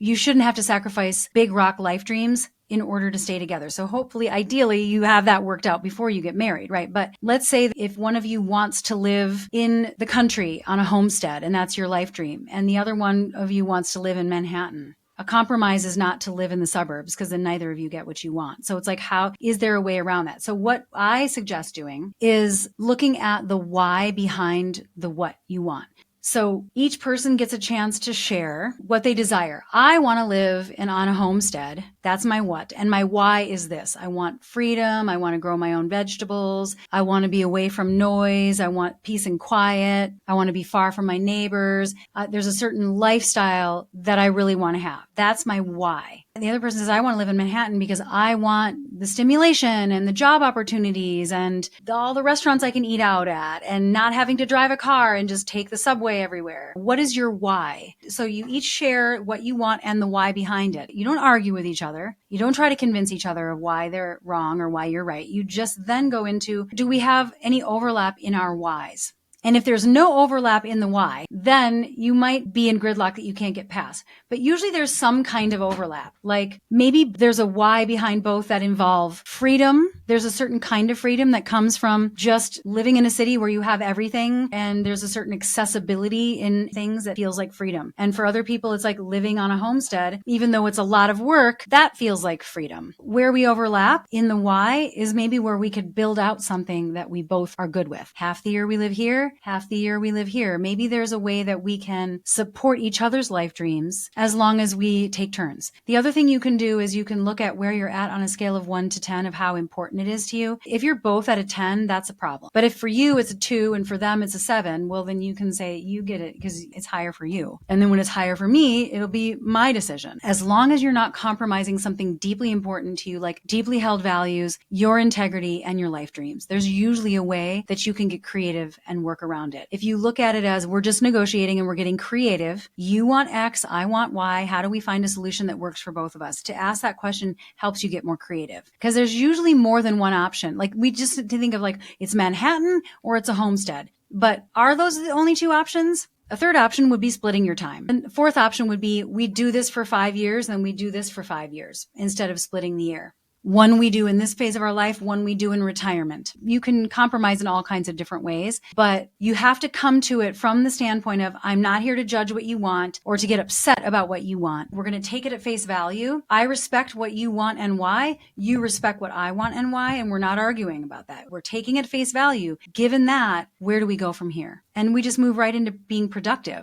you shouldn't have to sacrifice big rock life dreams in order to stay together. So hopefully, ideally, you have that worked out before you get married, right? But let's say if one of you wants to live in the country on a homestead, and that's your life dream, and the other one of you wants to live in Manhattan. A compromise is not to live in the suburbs, because then neither of you get what you want. So it's like, how is there a way around that? So what I suggest doing is looking at the why behind the what you want. So each person gets a chance to share what they desire. I want to live on a homestead. That's my what. And my why is this. I want freedom. I want to grow my own vegetables. I want to be away from noise. I want peace and quiet. I want to be far from my neighbors. There's a certain lifestyle that I really want to have. That's my why. And the other person says, I want to live in Manhattan because I want the stimulation and the job opportunities and all the restaurants I can eat out at and not having to drive a car and just take the subway everywhere. What is your why? So you each share what you want and the why behind it. You don't argue with each other. You don't try to convince each other of why they're wrong or why you're right. You just then go into, do we have any overlap in our whys? And if there's no overlap in the why, then you might be in gridlock that you can't get past. But usually there's some kind of overlap. Like maybe there's a why behind both that involve freedom. There's a certain kind of freedom that comes from just living in a city where you have everything, and there's a certain accessibility in things that feels like freedom. And for other people, it's like living on a homestead, even though it's a lot of work, that feels like freedom. Where we overlap in the why is maybe where we could build out something that we both are good with. Half the year we live here, half the year we live here. Maybe there's a way that we can support each other's life dreams as long as we take turns. The other thing you can do is you can look at where you're at on a scale of 1 to 10 of how important it is to you. If you're both at a 10, that's a problem. But if for you it's a 2 and for them it's a 7, well, then you can say you get it because it's higher for you. And then when it's higher for me, it'll be my decision. As long as you're not compromising something deeply important to you, like deeply held values, your integrity, and your life dreams, there's usually a way that you can get creative and work around it. If you look at it as we're just negotiating and we're getting creative, you want X, I want Y, how do we find a solution that works for both of us? To ask that question helps you get more creative because there's usually more than one option. Like we just to think of like it's Manhattan or it's a homestead. But are those the only two options? A third option would be splitting your time. And the fourth option would be we do this for 5 years and we do this for 5 years instead of splitting the year. One we do in this phase of our life, one we do in retirement. You can compromise in all kinds of different ways, but you have to come to it from the standpoint of, I'm not here to judge what you want or to get upset about what you want. We're going to take it at face value. I respect what you want and why. You respect what I want and why. And we're not arguing about that. We're taking it at face value. Given that, where do we go from here? And we just move right into being productive.